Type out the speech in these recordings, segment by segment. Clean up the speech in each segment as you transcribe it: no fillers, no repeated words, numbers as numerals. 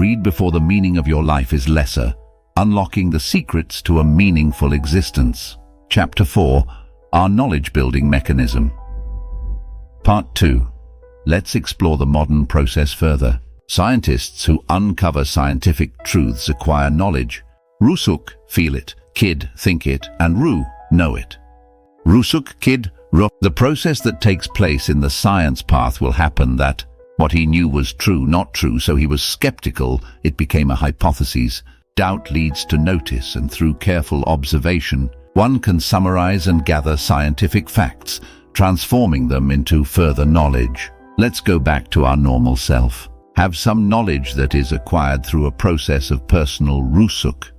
Read before the meaning of your life is lesser, unlocking the secrets to a meaningful existence. Chapter 4. Our knowledge-building mechanism. Part 2. Let's explore the modern process further. Scientists who uncover scientific truths acquire knowledge. Rusuk, feel it, kid, think it, and Ru, know it. Rusuk, kid, Ru. The process that takes place in the science path will happen that what he knew was true, not true, so he was skeptical, it became a hypothesis. Doubt leads to notice, and through careful observation, one can summarize and gather scientific facts, transforming them into further knowledge. Let's go back to our normal self. Have some knowledge that is acquired through a process of personal rusuk.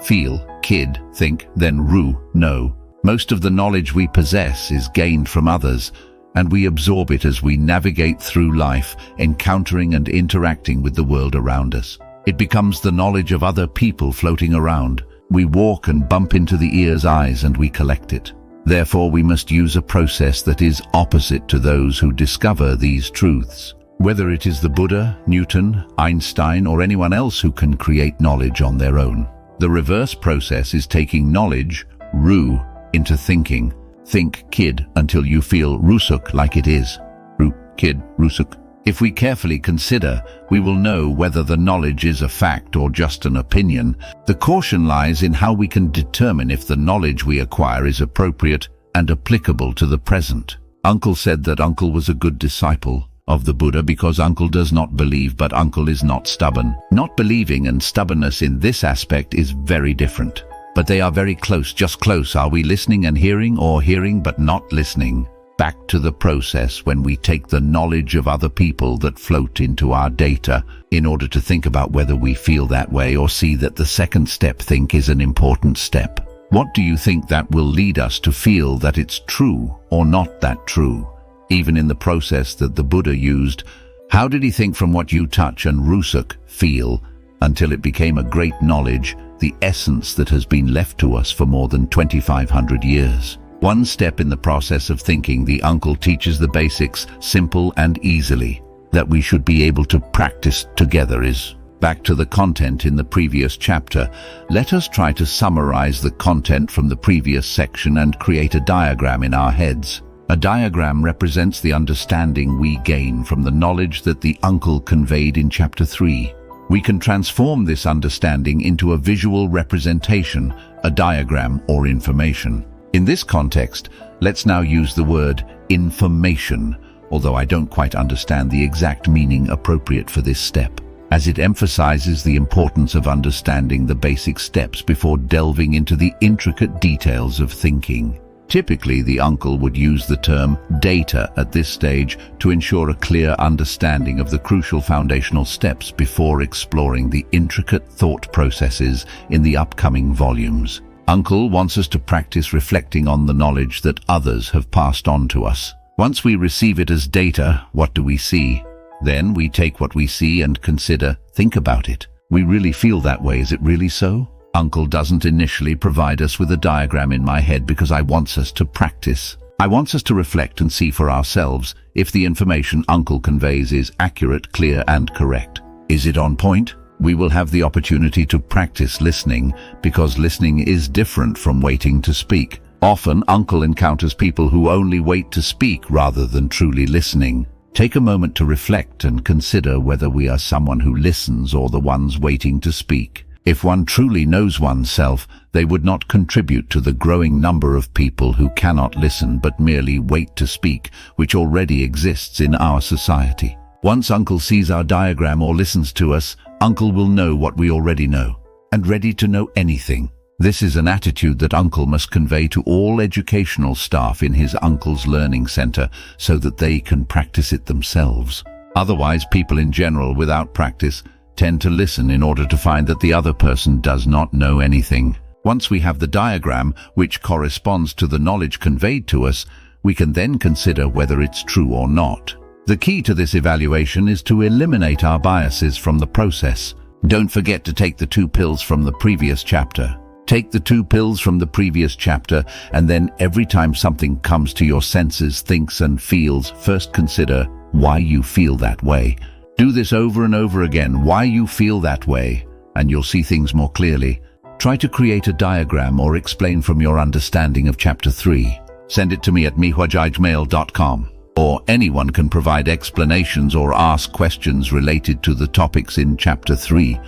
Feel, kid, think, then Ru, know. Most of the knowledge we possess is gained from others, and we absorb it as we navigate through life, encountering and interacting with the world around us. It becomes the knowledge of other people floating around. We walk and bump into the ear's eyes and we collect it. Therefore, we must use a process that is opposite to those who discover these truths. Whether it is the Buddha, Newton, Einstein, or anyone else who can create knowledge on their own. The reverse process is taking knowledge, Ru, into thinking. Think, kid, until you feel rusuk like it is. Ru, kid, rusuk. If we carefully consider, we will know whether the knowledge is a fact or just an opinion. The caution lies in how we can determine if the knowledge we acquire is appropriate and applicable to the present. Uncle said that Uncle was a good disciple of the Buddha because Uncle does not believe, but Uncle is not stubborn. Not believing and stubbornness in this aspect is very different. But they are very close, just close. Are we listening and hearing, or hearing but not listening? Back to the process when we take the knowledge of other people that float into our data in order to think about whether we feel that way or see that the second step, think, is an important step. What do you think that will lead us to feel that it's true or not that true? Even in the process that the Buddha used, how did he think from what you touch and rusuk, feel, until it became a great knowledge, the essence that has been left to us for more than 2,500 years? One step in the process of thinking, the uncle teaches the basics, simple and easily, that we should be able to practice together is. Back to the content in the previous chapter, let us try to summarize the content from the previous section and create a diagram in our heads. A diagram represents the understanding we gain from the knowledge that the uncle conveyed in chapter 3. We can transform this understanding into a visual representation, a diagram or information. In this context, let's now use the word information, although I don't quite understand the exact meaning appropriate for this step, as it emphasizes the importance of understanding the basic steps before delving into the intricate details of thinking. Typically, the uncle would use the term data at this stage to ensure a clear understanding of the crucial foundational steps before exploring the intricate thought processes in the upcoming volumes. Uncle wants us to practice reflecting on the knowledge that others have passed on to us. Once we receive it as data, what do we see? Then we take what we see and consider, think about it. We really feel that way, is it really so? Uncle doesn't initially provide us with a diagram in my head because I wants us to practice. I wants us to reflect and see for ourselves if the information Uncle conveys is accurate, clear and correct. Is it on point? We will have the opportunity to practice listening because listening is different from waiting to speak. Often, Uncle encounters people who only wait to speak rather than truly listening. Take a moment to reflect and consider whether we are someone who listens or the ones waiting to speak. If one truly knows oneself, they would not contribute to the growing number of people who cannot listen but merely wait to speak, which already exists in our society. Once Uncle sees our diagram or listens to us, Uncle will know what we already know, and ready to know anything. This is an attitude that Uncle must convey to all educational staff in his Uncle's Learning Center so that they can practice it themselves. Otherwise, people in general, without practice, tend to listen in order to find that the other person does not know anything. Once we have the diagram, which corresponds to the knowledge conveyed to us, we can then consider whether it's true or not. The key to this evaluation is to eliminate our biases from the process. Don't forget to take the 2 pills from the previous chapter. Take the 2 pills from the previous chapter, and then every time something comes to your senses, thinks and feels, first consider why you feel that way. Do this over and over again, why you feel that way, and you'll see things more clearly. Try to create a diagram or explain from your understanding of Chapter 3. Send it to me at mihuajmail.com. Or anyone can provide explanations or ask questions related to the topics in Chapter 3.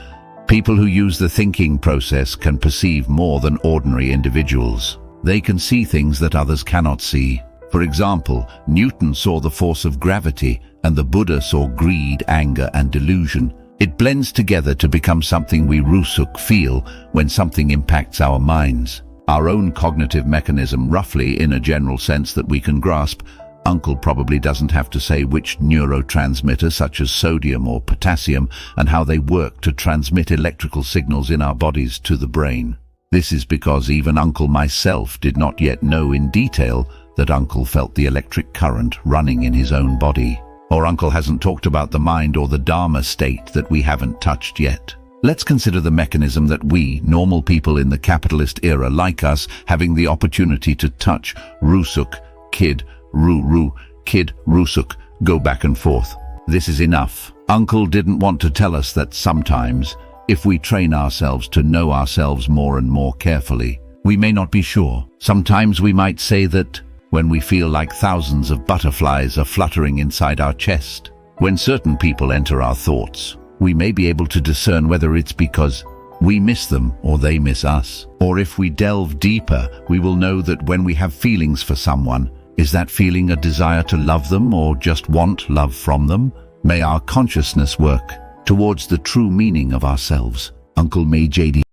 People who use the thinking process can perceive more than ordinary individuals. They can see things that others cannot see. For example, Newton saw the force of gravity, and the Buddha saw greed, anger, and delusion. It blends together to become something we Rusuk feel when something impacts our minds. Our own cognitive mechanism, roughly in a general sense that we can grasp. Uncle probably doesn't have to say which neurotransmitter, such as sodium or potassium, and how they work to transmit electrical signals in our bodies to the brain. This is because even Uncle myself did not yet know in detail that Uncle felt the electric current running in his own body. Or Uncle hasn't talked about the mind or the Dharma state that we haven't touched yet. Let's consider the mechanism that we, normal people in the capitalist era like us, having the opportunity to touch Rusuk, kid, Ru, kid, Rusuk, go back and forth. This is enough. Uncle didn't want to tell us that sometimes, if we train ourselves to know ourselves more and more carefully, we may not be sure. Sometimes we might say that when we feel like thousands of butterflies are fluttering inside our chest. When certain people enter our thoughts, we may be able to discern whether it's because we miss them or they miss us. Or if we delve deeper, we will know that when we have feelings for someone, is that feeling a desire to love them or just want love from them? May our consciousness work towards the true meaning of ourselves. Uncle May J.D.